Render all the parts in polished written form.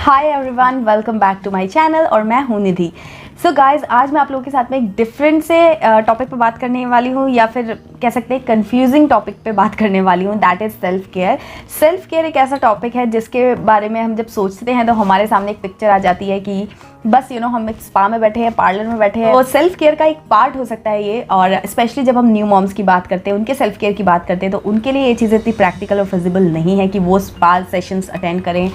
Hi everyone, welcome back to my channel और मैं हूँ निधि। सो गाइज, आज मैं आप लोगों के साथ में एक डिफरेंट से टॉपिक पे बात करने वाली हूँ, या फिर कह सकते हैं कंफ्यूजिंग टॉपिक पे बात करने वाली हूँ। That is self care. Self care एक ऐसा टॉपिक है जिसके बारे में हम जब सोचते हैं तो हमारे सामने एक पिक्चर आ जाती है कि बस हम एक स्पा में बैठे हैं, पार्लर में बैठे हैं। तो सेल्फ केयर का एक पार्ट हो सकता है ये, और स्पेशली जब हम न्यू मॉम्स की बात करते हैं, उनके सेल्फ केयर की बात करते हैं, तो उनके लिए ये चीज़ें इतनी प्रैक्टिकल और फिजिबल नहीं है कि वो स्पा सेशंस अटेंड करें,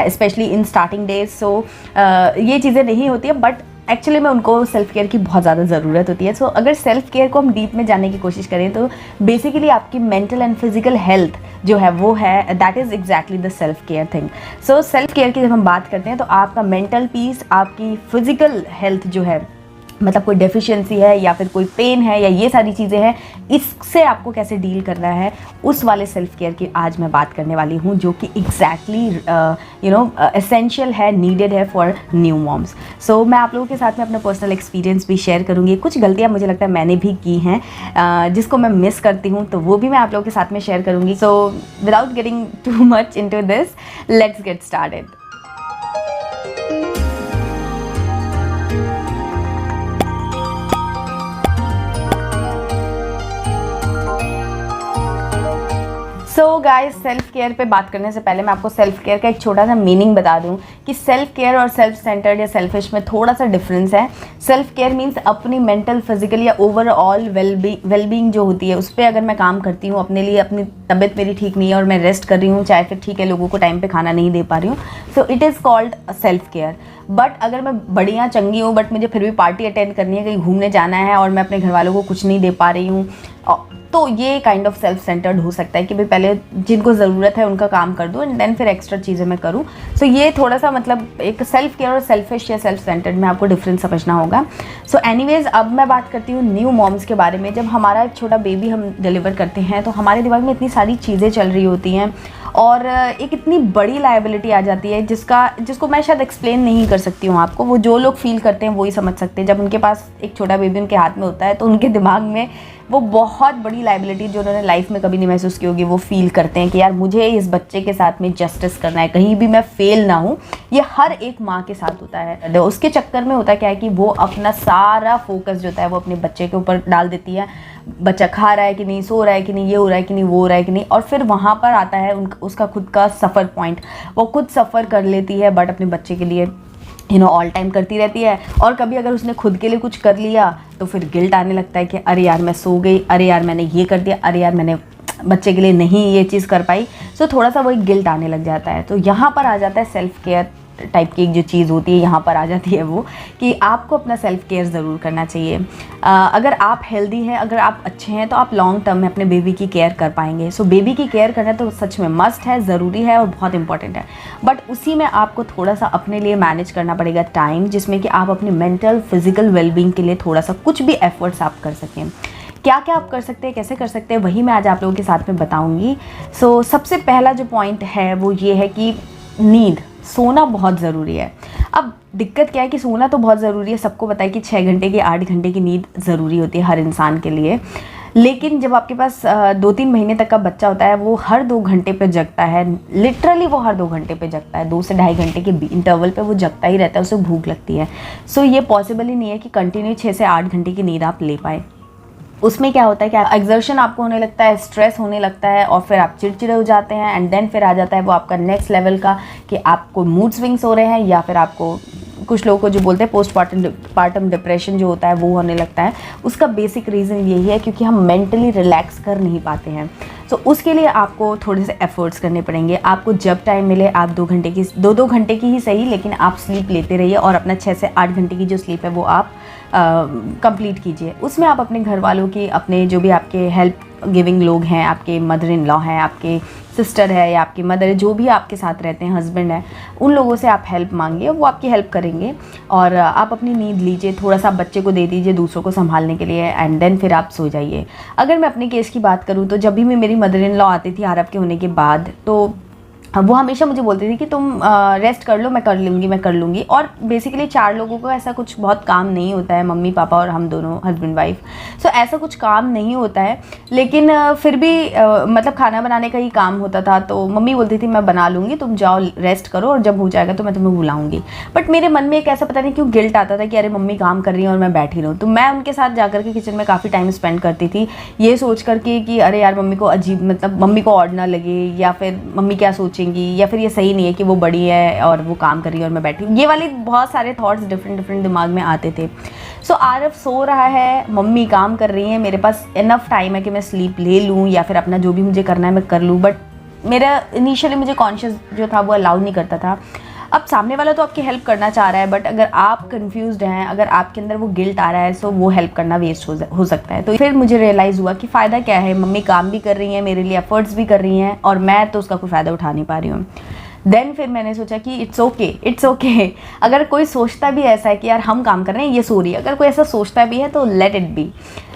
स्पेशली इन स्टार्टिंग डेज। सो ये चीज़ें नहीं होती है, बट एक्चुअली में उनको सेल्फ केयर की बहुत ज़्यादा ज़रूरत होती है। सो अगर सेल्फ केयर को हम डीप में जानने की कोशिश करें तो बेसिकली आपकी मेंटल एंड फिजिकल हेल्थ जो है वो है, that is exactly the self care thing. So self care की जब हम बात करते हैं तो आपका मेंटल पीस, आपकी फिजिकल हेल्थ जो है, मतलब कोई डेफिशिएंसी है या फिर कोई पेन है या ये सारी चीज़ें हैं, इससे आपको कैसे डील करना है, उस वाले सेल्फ केयर की आज मैं बात करने वाली हूँ, जो कि एग्जैक्टली एसेंशियल है, नीडेड है फॉर न्यू मॉम्स। सो मैं आप लोगों के साथ में अपना पर्सनल एक्सपीरियंस भी शेयर करूँगी। कुछ गलतियाँ मुझे लगता है मैंने भी की हैं, जिसको मैं मिस करती हूँ, तो वो भी मैं आप लोगों के साथ में शेयर करूँगी। So without getting too much into this, let's get started. So guys, self care पे बात करने से पहले मैं आपको सेल्फ केयर का एक छोटा सा मीनिंग बता दूं कि सेल्फ केयर और सेल्फ सेंटर्ड या सेल्फिश में थोड़ा सा डिफरेंस है। सेल्फ केयर मीन्स अपनी मेंटल, फिजिकल या ओवरऑल वेलबींग जो होती है उस पर अगर मैं काम करती हूँ, अपने लिए, अपनी तबीयत मेरी ठीक नहीं है और मैं रेस्ट कर रही हूँ, चाहे फिर ठीक है लोगों को टाइम पे खाना नहीं दे पा रही हूँ, so it is called self care. But अगर मैं बढ़िया चंगी हूँ बट मुझे फिर भी पार्टी अटेंड करनी है, कहीं घूमने जाना है और मैं अपने घर वालों को कुछ नहीं दे पा रही हूँ, तो ये काइंड ऑफ सेल्फ सेंटर्ड हो सकता है कि भाई पहले जिनको ज़रूरत है उनका काम कर दूँ एंड देन फिर एक्स्ट्रा चीज़ें मैं करूँ। सो ये थोड़ा सा मतलब एक सेल्फ केयर और सेल्फिश या सेल्फ सेंटर्ड में आपको डिफरेंस समझना होगा। सो एनीवेज, अब मैं बात करती हूँ न्यू मॉम्स के बारे में। जब हमारा एक छोटा बेबी हम डिलीवर करते हैं तो हमारे दिमाग में इतनी सारी चीज़ें चल रही होती हैं और एक इतनी बड़ी लायबिलिटी आ जाती है जिसको मैं शायद एक्सप्लेन नहीं कर सकती हूँ आपको। वो जो लोग फील करते हैं वो ही समझ सकते हैं। जब उनके पास एक छोटा बेबी उनके हाथ में होता है तो उनके दिमाग में वो बहुत बड़ी लायबिलिटी जो उन्होंने लाइफ में कभी नहीं महसूस की होगी, वो फील करते हैं कि यार मुझे इस बच्चे के साथ में जस्टिस करना है, कहीं भी मैं फेल ना हूँ। ये हर एक माँ के साथ होता है। उसके चक्कर में होता क्या है कि वो अपना सारा फोकस जो होता है वो अपने बच्चे के ऊपर डाल देती है। बच्चा खा रहा है कि नहीं, सो रहा है कि नहीं, ये हो रहा है कि नहीं, वो हो रहा है कि नहीं, और फिर वहाँ पर आता है उसका खुद का सफ़र पॉइंट। वो खुद सफ़र कर लेती है बट अपने बच्चे के लिए ऑल टाइम करती रहती है। और कभी अगर उसने खुद के लिए कुछ कर लिया तो फिर गिल्ट आने लगता है कि अरे यार मैं सो गई, अरे यार मैंने ये कर दिया, अरे यार मैंने बच्चे के लिए नहीं ये चीज़ कर पाई। सो थोड़ा सा वही गिल्ट आने लग जाता है। तो यहाँ पर आ जाता है सेल्फ केयर टाइप की एक जो चीज़ होती है, यहाँ पर आ जाती है वो कि आपको अपना सेल्फ केयर ज़रूर करना चाहिए। अगर आप हेल्दी हैं, अगर आप अच्छे हैं, तो आप लॉन्ग टर्म में अपने बेबी की केयर कर पाएंगे। सो बेबी की केयर करना तो सच में मस्ट है, ज़रूरी है और बहुत इंपॉर्टेंट है। बट उसी में आपको थोड़ा सा अपने लिए मैनेज करना पड़ेगा टाइम, जिसमें कि आप अपनी मेंटल फिजिकल वेलबींग के लिए थोड़ा सा कुछ भी एफर्ट्स आप कर सकें। क्या क्या आप कर सकते हैं, कैसे कर सकते हैं, वही मैं आज आप लोगों के साथ में बताऊँगी। सो सबसे पहला जो पॉइंट है वो ये है कि नींद, सोना बहुत ज़रूरी है। अब दिक्कत क्या है कि सोना तो बहुत ज़रूरी है, सबको पता है कि 6 घंटे की 8 घंटे की नींद ज़रूरी होती है हर इंसान के लिए। लेकिन जब आपके पास 2-3 महीने तक का बच्चा होता है, वो हर 2 घंटे पे जगता है, लिटरली वो हर 2 घंटे पे जगता है, 2 से ढाई घंटे के इंटरवल पे वो जगता ही रहता है, उसे भूख लगती है। सो ये पॉसिबल ही नहीं है कि कंटिन्यू 6 से 8 घंटे की नींद आप ले पाए। उसमें क्या होता है कि एक्सर्शन आपको होने लगता है, स्ट्रेस होने लगता है और फिर आप चिड़चिड़े हो जाते हैं एंड देन फिर आ जाता है वो आपका नेक्स्ट लेवल का कि आपको मूड स्विंग्स हो रहे हैं, या फिर आपको कुछ लोगों को जो बोलते हैं पोस्टपार्टम डिप्रेशन जो होता है वो होने लगता है। उसका बेसिक रीज़न यही है क्योंकि हम मेंटली रिलैक्स कर नहीं पाते हैं। तो उसके लिए आपको थोड़े से एफर्ट्स करने पड़ेंगे। आपको जब टाइम मिले आप 2 घंटे की ही सही, लेकिन आप स्लीप लेते रहिए और अपना 6 से 8 घंटे की जो स्लीप है वो आप कंप्लीट कीजिए। उसमें आप अपने घर वालों की, अपने जो भी आपके हेल्प गिविंग लोग हैं, आपके मदर इन लॉ हैं, आपके सिस्टर है या आपकी मदर है, जो भी आपके साथ रहते हैं, हस्बैंड है, उन लोगों से आप हेल्प मांगिए, वो आपकी हेल्प करेंगे। और आप अपनी नींद लीजिए, थोड़ा सा बच्चे को दे दीजिए दूसरों को संभालने के लिए एंड देन फिर आप सो जाइए। अगर मैं अपने केस की बात करूँ तो जब भी मैं मेरी मदर इन लॉ आती थी आरब के होने के बाद, तो वो हमेशा मुझे बोलती थी कि तुम रेस्ट कर लो, मैं कर लूँगी। और बेसिकली 4 लोगों को ऐसा कुछ बहुत काम नहीं होता है, मम्मी पापा और हम दोनों हस्बैंड वाइफ। सो ऐसा कुछ काम नहीं होता है, लेकिन फिर भी मतलब खाना बनाने का ही काम होता था। तो मम्मी बोलती थी मैं बना लूँगी, तुम जाओ रेस्ट करो और जब हो जाएगा तो मैं तुम्हें बुलाऊँगी। बट मेरे मन में एक ऐसा पता नहीं क्यों गिल्ट आता था कि अरे मम्मी काम कर रही है और मैं बैठी रहूँ। तो मैं उनके साथ जाकर के किचन में काफ़ी टाइम स्पेंड करती थी, ये सोच करके कि अरे यार मम्मी को अजीब, मतलब मम्मी को ऑड ना लगे, या फिर मम्मी क्या सोचेंगी, या फिर ये सही नहीं है कि वो बड़ी है और वो काम कर रही है और मैं बैठी हूँ। ये वाले बहुत सारे थॉट्स डिफरेंट दिमाग में आते थे। सो आरव सो रहा है, मम्मी काम कर रही है, मेरे पास इनफ टाइम है कि मैं स्लीप ले लूँ या फिर अपना जो भी मुझे करना है मैं कर लूँ। बट मेरा इनिशियली मुझे कॉन्शियस जो था वो अलाउ नहीं करता था। अब सामने वाला तो आपकी हेल्प करना चाह रहा है, बट अगर आप कंफ्यूज्ड हैं, अगर आपके अंदर वो गिल्ट आ रहा है, सो वो हेल्प करना वेस्ट हो सकता है। तो फिर मुझे रियलाइज़ हुआ कि फ़ायदा क्या है, मम्मी काम भी कर रही हैं, मेरे लिए एफर्ट्स भी कर रही हैं और मैं तो उसका कोई फ़ायदा उठा नहीं पा रही हूँ। देन फिर मैंने सोचा कि इट्स ओके। अगर कोई सोचता भी ऐसा है कि यार हम काम कर रहे हैं, ये सो रही है, अगर कोई ऐसा सोचता भी है तो late it B.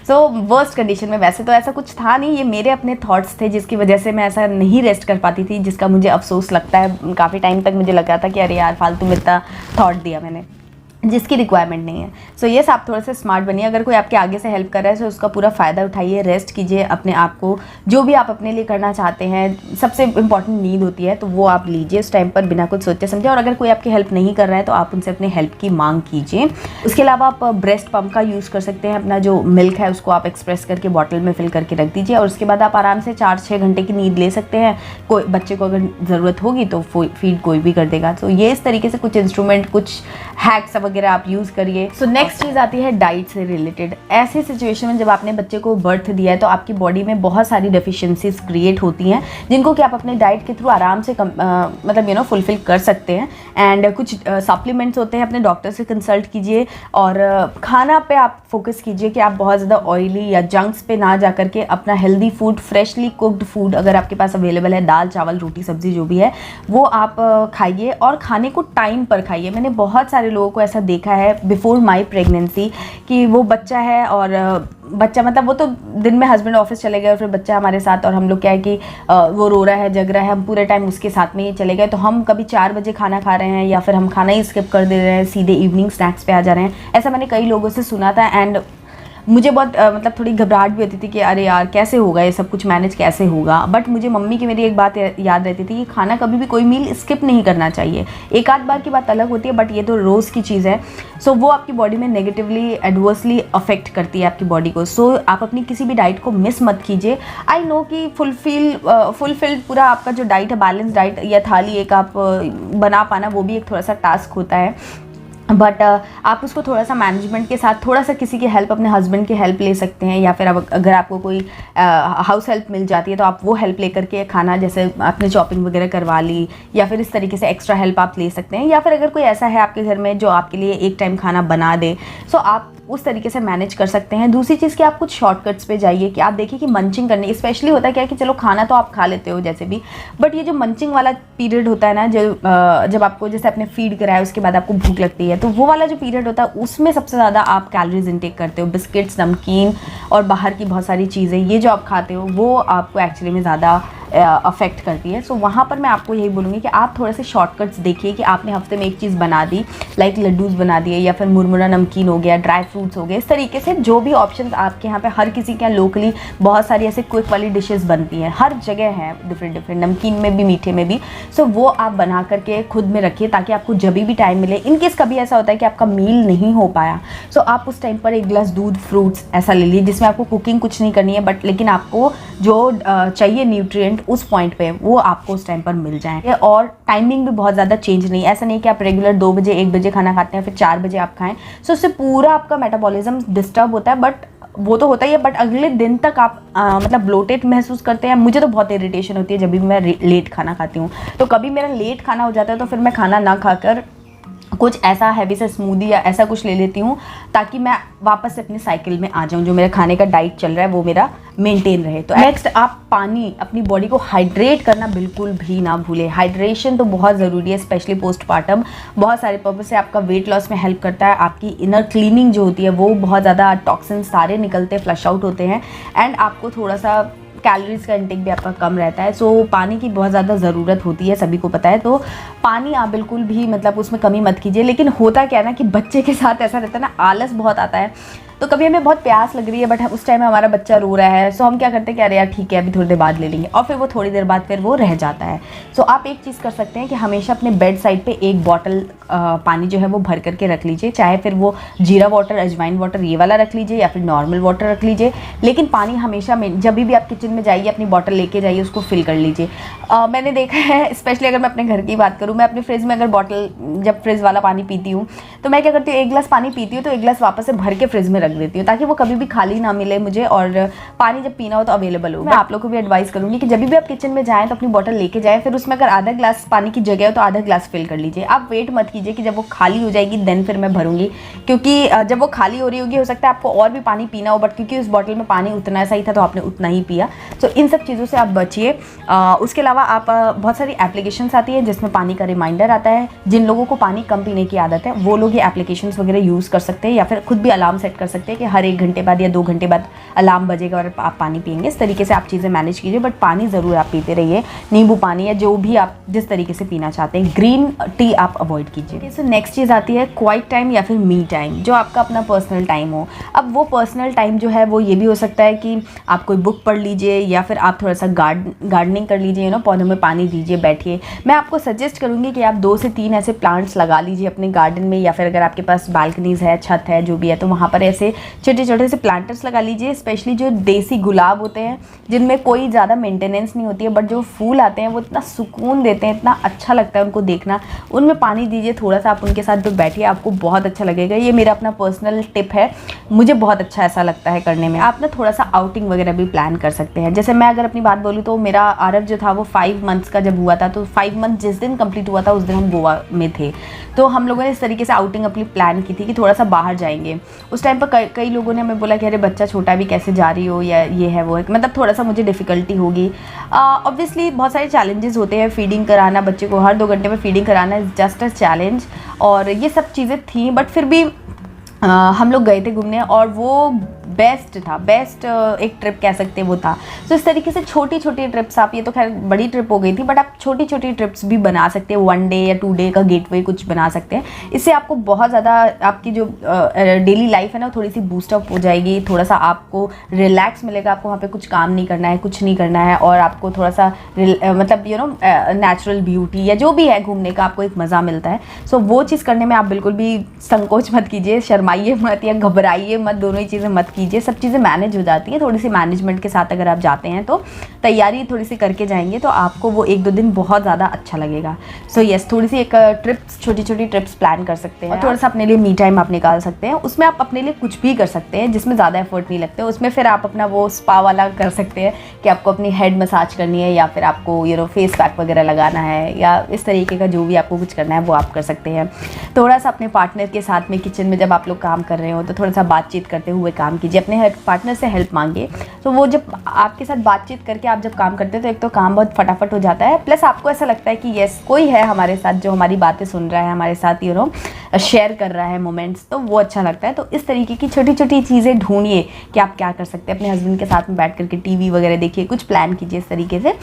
So worst condition में वैसे तो ऐसा कुछ था नहीं, ये मेरे अपने थॉट्स थे जिसकी वजह से मैं ऐसा नहीं रेस्ट कर पाती थी, जिसका मुझे अफसोस लगता है। काफ़ी टाइम तक मुझे लगा था कि अरे यार फालतू में इतना थॉट दिया मैंने जिसकी रिक्वायरमेंट नहीं है। सो यस, आप थोड़ा सा स्मार्ट बनिए। अगर कोई आपके आगे से हेल्प कर रहा है तो उसका पूरा फ़ायदा उठाइए, रेस्ट कीजिए अपने आप को, जो भी आप अपने लिए करना चाहते हैं। सबसे इंपॉर्टेंट नींद होती है तो वो आप लीजिए उस टाइम पर बिना कुछ सोचे समझे। और अगर कोई आपकी हेल्प नहीं कर रहा है तो आप उनसे अपनी हेल्प की मांग कीजिए। उसके अलावा आप ब्रेस्ट पम्प का यूज़ कर सकते हैं। अपना जो मिल्क है उसको आप एक्सप्रेस करके बॉटल में फिल करके रख दीजिए और उसके बाद आप आराम से 4-6 घंटे की नींद ले सकते हैं। कोई बच्चे को अगर ज़रूरत होगी तो फीड कोई भी कर देगा। तो ये इस तरीके से कुछ इंस्ट्रूमेंट, कुछ हैक्स वगैरह आप यूज़ करिए। सो नेक्स्ट चीज़ आती है डाइट से रिलेटेड। ऐसी सिचुएशन में जब आपने बच्चे को बर्थ दिया है तो आपकी बॉडी में बहुत सारी डेफिशिएंसीज क्रिएट होती हैं जिनको कि आप अपने डाइट के थ्रू आराम से मतलब फुलफिल कर सकते हैं। एंड कुछ सप्लीमेंट्स होते हैं, अपने डॉक्टर से कंसल्ट कीजिए और खाना पे आप फोकस कीजिए कि आप बहुत ज़्यादा ऑयली या जंक्स पे ना जा करके अपना healthy food, freshly cooked food अगर आपके पास अवेलेबल है, दाल चावल रोटी सब्जी जो भी है वो आप खाइए और खाने को टाइम पर खाइए। मैंने बहुत सारे लोगों को ऐसा देखा है बिफोर माई प्रेगनेंसी कि वो बच्चा है और बच्चा मतलब वो तो दिन में हस्बैंड ऑफिस चले गए और फिर बच्चा हमारे साथ, और हम लोग क्या है कि वो रो रहा है, जग रहा है, हम पूरे टाइम उसके साथ में ही चले गए। तो हम कभी 4 बजे खाना खा रहे हैं या फिर हम खाना ही स्किप कर दे रहे हैं, सीधे इवनिंग स्नैक्स पे आ जा रहे हैं। ऐसा मैंने कई लोगों से सुना था एंड मुझे बहुत मतलब थोड़ी घबराहट भी होती थी कि अरे यार कैसे होगा ये सब कुछ मैनेज, कैसे होगा। बट मुझे मम्मी की मेरी एक बात याद रहती थी कि खाना कभी भी कोई मील स्किप नहीं करना चाहिए। एक आध बार की बात अलग होती है बट ये तो रोज़ की चीज़ है। सो वो आपकी बॉडी में नेगेटिवली एडवर्सली अफेक्ट करती है आपकी बॉडी को। सो आप अपनी किसी भी डाइट को मिस मत कीजिए। आई नो कि फुलफिल्ड पूरा आपका जो डाइट है, बैलेंस डाइट या थाली एक आप बना पाना वो भी एक थोड़ा सा टास्क होता है। बट आप उसको थोड़ा सा मैनेजमेंट के साथ, थोड़ा सा किसी की हेल्प, अपने हस्बैंड की हेल्प ले सकते हैं या फिर अगर आपको कोई हाउस हेल्प मिल जाती है तो आप वो हेल्प लेकर के खाना, जैसे आपने चॉपिंग वगैरह करवा ली या फिर इस तरीके से एक्स्ट्रा हेल्प आप ले सकते हैं। या फिर अगर कोई ऐसा है आपके घर में जो आपके लिए एक टाइम खाना बना दे, सो आप उस तरीके से मैनेज कर सकते हैं। दूसरी चीज़ कि आप कुछ शॉर्टकट्स पे जाइए कि आप देखिए कि मंचिंग करने, स्पेशली होता है क्या कि चलो खाना तो आप खा लेते हो जैसे भी, बट ये जो मंचिंग वाला पीरियड होता है ना, जब आपको जैसे आपने फीड कराया उसके बाद आपको भूख लगती है, तो वो वाला जो पीरियड होता है उसमें सबसे ज़्यादा आप कैलोरीज इंटेक करते हो। बिस्किट्स, नमकीन और बाहर की बहुत सारी चीज़ें, ये जो आप खाते हो वो आपको एक्चुअली में ज़्यादा अफेक्ट करती है। सो वहाँ पर मैं आपको यही बोलूँगी कि आप थोड़े से शॉर्टकट्स देखिए कि आपने हफ्ते में एक चीज़ बना दी, लाइक लड्डूज़ बना दिए या फिर मुरमुरा नमकीन हो गया, ड्राई फ्रूट्स हो गए, इस तरीके से जो भी ऑप्शंस आपके यहाँ पे, हर किसी के यहाँ लोकली बहुत सारी ऐसे क्विक वाली डिशेस बनती हैं, हर जगह हैं डिफरेंट नमकीन में भी, मीठे में भी। सो वो आप बना करके खुद में रखिए ताकि आपको जब भी टाइम मिले, इनकेस कभी ऐसा होता है कि आपका मील नहीं हो पाया, सो आप उस टाइम पर एक गिलास दूध, फ्रूट्स ऐसा ले लीजिए जिसमें आपको कुकिंग कुछ नहीं करनी है, बट लेकिन आपको जो चाहिए न्यूट्रिएंट उस पॉइंट पे वो आपको उस टाइम पर मिल जाए। और टाइमिंग भी बहुत ज़्यादा चेंज नहीं, ऐसा नहीं कि आप रेगुलर 2 बजे 1 बजे खाना खाते हैं फिर 4 बजे आप खाएं। सो उससे पूरा आपका मेटाबॉलिज्म डिस्टर्ब होता है, बट वो तो होता ही है, बट अगले दिन तक आप मतलब ब्लोटेड महसूस करते हैं। मुझे तो बहुत इरिटेशन होती है जब भी मैं लेट खाना खाती हूँ। तो कभी मेरा लेट खाना हो जाता है तो फिर मैं खाना ना खाकर कुछ ऐसा हैवी सा स्मूदी या ऐसा कुछ ले लेती हूँ ताकि मैं वापस से अपने साइकिल में आ जाऊँ, जो मेरा खाने का डाइट चल रहा है वो मेरा मेंटेन रहे। तो नेक्स्ट, आप पानी, अपनी बॉडी को हाइड्रेट करना बिल्कुल भी ना भूलें। हाइड्रेशन तो बहुत ज़रूरी है, स्पेशली पोस्टपार्टम। बहुत सारे पर्पस से आपका वेट लॉस में हेल्प करता है। आपकी इनर क्लीनिंग जो होती है वो बहुत ज़्यादा टॉक्सिन सारे निकलते, फ्लश आउट होते हैं एंड आपको थोड़ा सा कैलोरीज का इंटेक भी आपका कम रहता है। सो पानी की बहुत ज़्यादा ज़रूरत होती है, सभी को पता है। तो पानी आप बिल्कुल भी मतलब उसमें कमी मत कीजिए। लेकिन होता क्या है ना कि बच्चे के साथ ऐसा रहता है ना, आलस बहुत आता है। तो कभी हमें बहुत प्यास लग रही है बट उस टाइम हमारा बच्चा रो रहा है, सो हम क्या करते हैं कि अरे यार ठीक है अभी थोड़ी देर बाद ले लेंगे, और फिर वो थोड़ी देर बाद फिर वो रह जाता है। सो आप एक चीज़ कर सकते हैं कि हमेशा अपने बेड साइड पे एक बॉटल पानी जो है वो भर करके रख लीजिए, चाहे फिर वो जीरा वाटर, अजवाइन वाटर ये वाला रख लीजिए या फिर नॉर्मल वाटर रख लीजिए। लेकिन पानी हमेशा में जब भी आप किचन में जाइए अपनी बॉटल लेके जाइए, उसको फिल कर लीजिए। मैंने देखा है, स्पेशली अगर मैं अपने घर की बात करूँ, मैं अपने फ्रिज में अगर बॉटल जब फ्रिज वाला पानी पीती हूँ तो मैं क्या करती हूँ, एक गिलास पानी पीती हूँ तो एक गिलास वापस से भर के फ्रिज में रख देती हूँ, ताकि वो कभी भी खाली ना मिले मुझे, और पानी जब पीना हो तो अवेलेबल हो। मैं आप लोग को भी एडवाइस करूँगी कि जब भी आप किचन में जाएँ तो अपनी बॉटल लेके जाएँ, फिर उसमें अगर आधा गिलास पानी की जगह हो तो आधा गिलास फिल कर लीजिए। आप वेट मत कीजिए कि जब वो खाली हो जाएगी देन फिर मैं भरूंगी, क्योंकि जब वो खाली हो रही होगी हो सकता है आपको और भी पानी पीना हो, बट क्योंकि उस बॉटल में पानी उतना सा ही था तो आपने उतना ही पिया। तो इन सब चीज़ों से आप बचिए। उसके अलावा आप बहुत सारी एप्लीकेशंस आती है जिसमें पानी का रिमाइंडर आता है। जिन लोगों को पानी कम पीने की आदत है वो लोग ये एप्लीकेशंस वगैरह यूज़ कर सकते हैं, या फिर खुद भी अलार्म सेट कर सकते हैं कि हर 1 घंटे बाद या 2 घंटे बाद अलार्म बजेगा और आप पानी पिएंगे। इस तरीके से आप चीज़ें मैनेज कीजिए, बट पानी ज़रूर आप पीते रहिए, नींबू पानी या जो भी आप जिस तरीके से पीना चाहते हैं। ग्रीन टी आप अवॉइड कीजिए। सो नेक्स्ट चीज़ आती है क्वाइट टाइम या फिर मी टाइम, जो आपका अपना पर्सनल टाइम हो। अब वो पर्सनल टाइम जो है वो ये भी हो सकता है कि आप कोई बुक पढ़ लीजिए या फिर आप थोड़ा सा गार्डनिंग कर लीजिए, पौधों में पानी दीजिए, बैठिए। मैं आपको सजेस्ट करूँगी कि आप 2 से 3 ऐसे प्लांट्स लगा लीजिए अपने गार्डन में, या फिर अगर आपके पास बालकनीज़ है, छत है, जो भी है, तो वहाँ पर ऐसे छोटे छोटे से प्लांटर्स लगा लीजिए। स्पेशली जो देसी गुलाब होते हैं जिनमें कोई ज़्यादा मेंटेनेंस नहीं होती है, बट जो फूल आते हैं वो इतना सुकून देते हैं, इतना अच्छा लगता है उनको देखना। उनमें पानी दीजिए थोड़ा सा, आप उनके साथ जो बैठिए, आपको बहुत अच्छा लगेगा। ये मेरा अपना पर्सनल टिप है, मुझे बहुत अच्छा ऐसा लगता है करने में। आप ना थोड़ा सा आउटिंग वगैरह भी प्लान कर सकते हैं। जैसे मैं अगर अपनी बात बोलूँ तो मेरा आरव जो था वो 5 मंथ्स का जब हुआ था, तो 5 मंथ जिस दिन कंप्लीट हुआ था उस दिन हम गोवा में थे। तो हम लोगों ने इस तरीके से आउटिंग अपनी प्लान की थी कि थोड़ा सा बाहर जाएंगे। उस टाइम पर कई लोगों ने हमें बोला कि अरे बच्चा छोटा भी कैसे जा रही हो, या ये है वो है, मतलब थोड़ा सा मुझे डिफ़िकल्टी होगी। ऑब्वियसली बहुत सारे चैलेंजेस होते हैं। फीडिंग कराना बच्चे को, हर 2 घंटे में फीडिंग कराना इज़ जस्ट अ चैलेंज, और ये सब चीज़ें थी। बट फिर भी हम लोग गए थे घूमने, और वो बेस्ट एक ट्रिप कह सकते हैं वो था। तो इस तरीके से छोटी छोटी ट्रिप्स, आप, ये तो खैर बड़ी ट्रिप हो गई थी, बट आप छोटी छोटी ट्रिप्स भी बना सकते हैं। 1 डे या 2 डे का गेटवे कुछ बना सकते हैं। इससे आपको बहुत ज़्यादा आपकी जो डेली लाइफ है ना थोड़ी सी बूस्टअप हो जाएगी, थोड़ा सा आपको रिलैक्स मिलेगा। आपको वहाँ पे कुछ काम नहीं करना है, कुछ नहीं करना है, और आपको थोड़ा सा मतलब नेचुरल ब्यूटी या जो भी है घूमने का आपको एक मज़ा मिलता है। सो वो चीज़ करने में आप बिल्कुल भी संकोच मत कीजिए, शर्माइए मत या घबराइए मत, दोनों ही चीज़ें मत कीजिए। सब चीज़ें मैनेज हो जाती हैं। थोड़ी सी मैनेजमेंट के साथ अगर आप जाते हैं तो तैयारी थोड़ी सी करके जाएंगे तो आपको वो 1-2 दिन बहुत ज़्यादा अच्छा लगेगा। सो यस, थोड़ी सी एक ट्रिप्स, छोटी छोटी ट्रिप्स प्लान कर सकते हैं, और थोड़ा सा अपने लिए मी टाइम आप निकाल सकते हैं। उसमें आप अपने लिए कुछ भी कर सकते हैं जिसमें ज़्यादा एफर्ट नहीं लगते। उसमें फिर आप अपना वो स्पा वाला कर सकते हैं कि आपको अपनी हेड मसाज करनी है, या फिर आपको फेस पैक वगैरह लगाना है, या इस तरीके का जो भी आपको कुछ करना है वो आप कर सकते हैं। थोड़ा सा अपने पार्टनर के साथ में किचन में जब आप लोग काम कर रहे हो तो थोड़ा सा बातचीत करते हुए काम कीजिए, अपने पार्टनर से हेल्प मांगिए। तो वो जब आपके साथ बातचीत करके आप जब काम करते हैं तो एक तो काम बहुत फटाफट हो जाता है, प्लस आपको ऐसा लगता है कि यस कोई है हमारे साथ जो हमारी बातें सुन रहा है, हमारे साथ शेयर कर रहा है मोमेंट्स, तो वो अच्छा लगता है। तो इस तरीके की छोटी छोटी चीज़ें ढूंढिए कि आप क्या कर सकते हैं। अपने हस्बैंड के साथ में बैठ करके टीवी वगैरह देखिए, कुछ प्लान कीजिए इस तरीके से।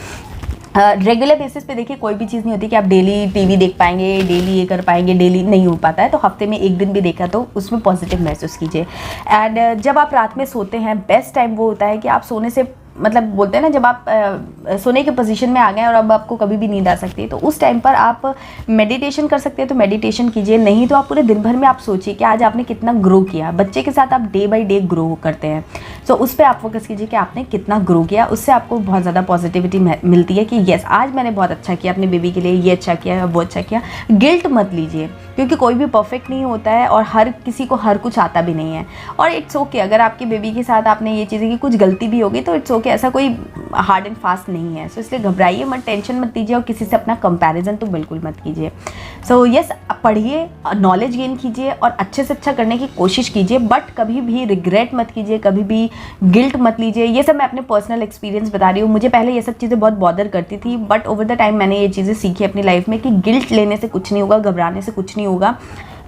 रेगुलर बेसिस पे देखिए कोई भी चीज़ नहीं होती कि आप डेली टीवी देख पाएंगे, डेली ये कर पाएंगे, डेली नहीं हो पाता है। तो हफ्ते में 1 दिन भी देखा तो उसमें पॉजिटिव महसूस कीजिए। एंड जब आप रात में सोते हैं, बेस्ट टाइम वो होता है कि आप सोने से मतलब बोलते हैं ना, जब आप सोने के पोजीशन में आ गए और अब आपको कभी भी नींद आ सकती है, तो उस टाइम पर आप मेडिटेशन कर सकते हैं तो मेडिटेशन कीजिए। नहीं तो आप पूरे दिन भर में आप सोचिए कि आज आपने कितना ग्रो किया। बच्चे के साथ आप डे बाय डे ग्रो करते हैं, तो उस पर आप फोकस कीजिए कि आपने कितना ग्रो किया। उससे आपको बहुत ज़्यादा पॉजिटिविटी मिलती है कि येस आज मैंने बहुत अच्छा किया, अपने बेबी के लिए ये अच्छा किया, वो अच्छा किया। गिल्ट मत लीजिए, क्योंकि कोई भी परफेक्ट नहीं होता है और हर किसी को हर कुछ आता भी नहीं है। और इट्स ओके अगर आपके बेबी के साथ आपने ये चीज़ें की, कुछ गलती भी होगी तो इट्स ओके, ऐसा कोई हार्ड एंड फास्ट नहीं है। सो इसलिए घबराइए मत, टेंशन मत लीजिए, और किसी से अपना कंपैरिजन तो बिल्कुल मत कीजिए। सो यस, पढ़िए, नॉलेज गेन कीजिए और अच्छे से अच्छा करने की कोशिश कीजिए, बट कभी भी रिग्रेट मत कीजिए, कभी भी गिल्ट मत लीजिए। ये सब मैं अपने पर्सनल एक्सपीरियंस बता रही हूँ। मुझे पहले ये सब चीज़ें बहुत बॉदर करती थी, बट ओवर द टाइम मैंने ये चीज़ें सीखी अपनी लाइफ में कि गिल्ट लेने से कुछ नहीं होगा, घबराने से कुछ नहीं होगा।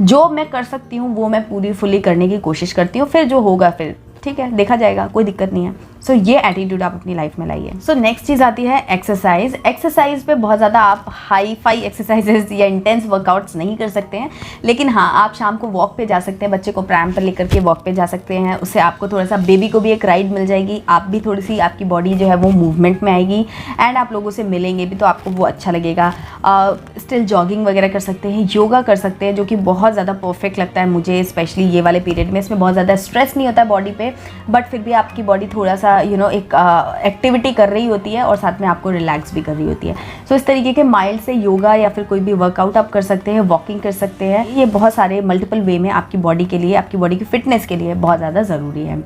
जो मैं कर सकती हूँ वो मैं पूरी फुली करने की कोशिश करती हूँ, फिर जो होगा फिर ठीक है, देखा जाएगा, कोई दिक्कत नहीं है। सो ये एटीट्यूड आप अपनी लाइफ में लाइए। सो नेक्स्ट चीज़ आती है एक्सरसाइज। एक्सरसाइज पे बहुत ज़्यादा आप हाई फाई एक्सरसाइजेस या इंटेंस वर्कआउट्स नहीं कर सकते हैं, लेकिन हाँ आप शाम को वॉक पे जा सकते हैं, बच्चे को प्रैम पर लेकर के वॉक पे जा सकते हैं। उससे आपको थोड़ा सा, बेबी को भी एक राइड मिल जाएगी, आप भी थोड़ी सी, आपकी बॉडी जो है वो मूवमेंट में आएगी एंड आप लोगों से मिलेंगे भी तो आपको वो अच्छा लगेगा। स्टिल जॉगिंग वगैरह कर सकते हैं, योगा कर सकते हैं, जो कि बहुत ज़्यादा परफेक्ट लगता है मुझे, स्पेशली ये वाले पीरियड में। इसमें बहुत ज़्यादा स्ट्रेस नहीं होता है बॉडी पे, बट फिर भी आपकी बॉडी थोड़ा सा एक एक्टिविटी कर रही होती है और साथ में आपको रिलैक्स भी कर रही होती है। सो इस तरीके के माइल्ड से योगा या फिर कोई भी वर्कआउट आप कर सकते हैं, वॉकिंग कर सकते हैं। ये बहुत सारे मल्टीपल वे में आपकी बॉडी के लिए, आपकी बॉडी की फिटनेस के लिए बहुत ज़्यादा ज़रूरी है।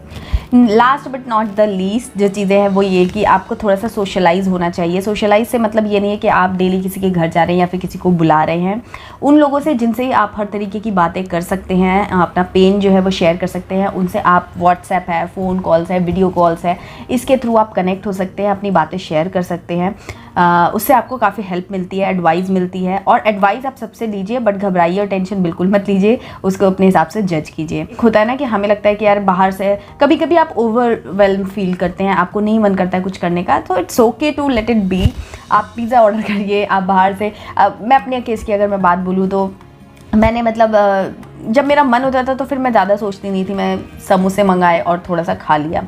Last but not the least जो चीज़ें हैं वो ये कि आपको थोड़ा सा सोशलाइज होना चाहिए। सोशलाइज से मतलब ये नहीं है कि आप डेली किसी के घर जा रहे हैं या फिर किसी को बुला रहे हैं। उन लोगों से जिनसे आप हर तरीके की बातें कर सकते हैं, अपना पेन जो है वो शेयर कर सकते हैं, उनसे आप व्हाट्सएप है, फ़ोन कॉल्स है, वीडियो कॉल्स है, इसके थ्रू आप कनेक्ट हो सकते हैं, अपनी बातें शेयर कर सकते हैं। उससे आपको काफ़ी हेल्प मिलती है, एडवाइस मिलती है। और एडवाइस आप सबसे लीजिए, बट घबराइए और टेंशन बिल्कुल मत लीजिए, उसको अपने हिसाब से जज कीजिए। होता है ना कि हमें लगता है कि यार बाहर से कभी कभी आप ओवरवेल्म फील करते हैं, आपको नहीं मन करता है कुछ करने का, तो it's okay to let it be. आप पिज़्ज़ा ऑर्डर करिए, आप बाहर से, मैं अपने केस की अगर मैं बात बोलूँ तो मैंने मतलब जब मेरा मन होता था तो फिर मैं ज़्यादा सोचती नहीं थी, मैं समोसे मंगाए और थोड़ा सा खा लिया।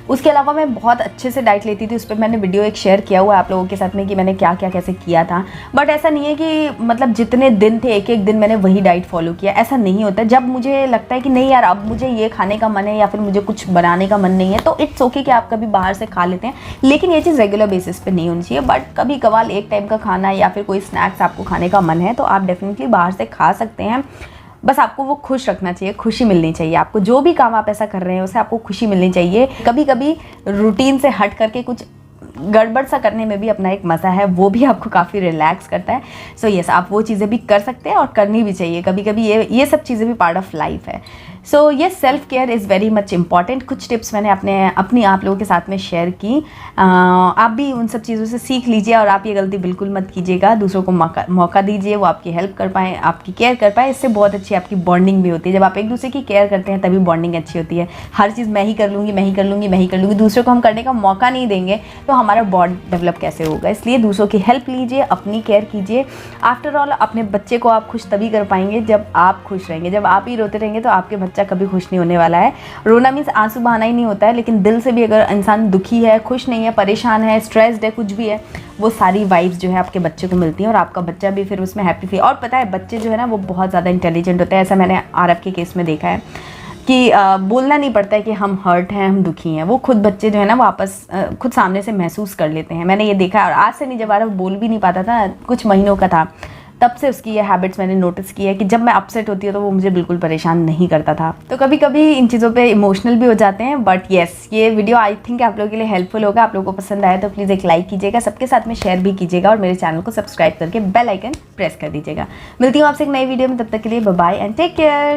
उसके अलावा मैं बहुत अच्छे से डाइट लेती थी, उस पर मैंने वीडियो एक शेयर किया हुआ है आप लोगों के साथ में कि मैंने क्या क्या कैसे किया था। बट ऐसा नहीं है कि मतलब जितने दिन थे एक एक दिन मैंने वही डाइट फॉलो किया, ऐसा नहीं होता। जब मुझे लगता है कि नहीं यार अब मुझे ये खाने का मन है या फिर मुझे कुछ बनाने का मन नहीं है, तो इट्स ओके कि आप कभी बाहर से खा लेते हैं, लेकिन ये चीज़ रेगुलर बेसिस पे नहीं होनी चाहिए। बट कभी कभार एक टाइम का खाना या फिर कोई स्नैक्स आपको खाने का मन है तो आप डेफिनेटली बाहर से खा सकते हैं। बस आपको वो खुश रखना चाहिए, खुशी मिलनी चाहिए आपको। जो भी काम आप ऐसा कर रहे हैं उससे आपको खुशी मिलनी चाहिए। कभी कभी रूटीन से हट करके कुछ गड़बड़ सा करने में भी अपना एक मज़ा है, वो भी आपको काफ़ी रिलैक्स करता है। सो यस, आप वो चीज़ें भी कर सकते हैं और करनी भी चाहिए कभी कभी। ये सब चीज़ें भी पार्ट ऑफ लाइफ है। सो ये self care is very much important. कुछ टिप्स मैंने अपनी आप लोगों के साथ में शेयर की। आप भी उन सब चीज़ों से सीख लीजिए और आप ये गलती बिल्कुल मत कीजिएगा। दूसरों को मौका दीजिए, वो आपकी हेल्प कर पाएँ, आपकी केयर कर पाए। इससे बहुत अच्छी आपकी बॉन्डिंग भी होती है। जब आप एक दूसरे की केयर करते हैं तभी बॉन्डिंग अच्छी होती है। हर चीज़ मैं ही कर लूँगी, मैं ही कर लूँगी, मैं ही कर लूँगी, दूसरों को हम करने का मौका नहीं देंगे तो हमारा बॉन्ड डेवलप कैसे होगा। इसलिए दूसरों की हेल्प लीजिए, अपनी केयर कीजिए। आफ्टर ऑल अपने बच्चे को आप खुश तभी कर पाएंगे जब आप खुश रहेंगे। जब आप ही रोते रहेंगे तो आपके बच्चा कभी खुश नहीं होने वाला है। रोना मीन्स आंसू बहाना ही नहीं होता है, लेकिन दिल से भी अगर इंसान दुखी है, खुश नहीं है, परेशान है, स्ट्रेस्ड है, कुछ भी है, वो सारी वाइब्स जो है आपके बच्चे को मिलती हैं और आपका बच्चा भी फिर उसमें हैप्पी फील। और पता है बच्चे जो है ना वो बहुत ज़्यादा इंटेलिजेंट होते हैं। ऐसा मैंने आरव के केस में देखा है कि बोलना नहीं पड़ता है कि हम हर्ट हैं, हम दुखी हैं। वो खुद बच्चे जो है ना वापस खुद सामने से महसूस कर लेते हैं। मैंने ये देखा है। और आज से नहीं, जब आरव बोल भी नहीं पाता था, कुछ महीनों का था, तब से उसकी ये हैबिट्स मैंने नोटिस की है कि जब मैं अपसेट होती हूँ तो वो मुझे बिल्कुल परेशान नहीं करता था। तो कभी कभी इन चीज़ों पे इमोशनल भी हो जाते हैं। बट येस, ये वीडियो आई थिंक आप लोगों के लिए हेल्पफुल होगा। आप लोगों को पसंद आया तो प्लीज़ एक लाइक कीजिएगा, सबके साथ में शेयर भी कीजिएगा और मेरे चैनल को सब्सक्राइब करके बेल आइकन प्रेस कर दीजिएगा। मिलती हूँ आपसे एक नई वीडियो में, तब तक के लिए bye bye and take care.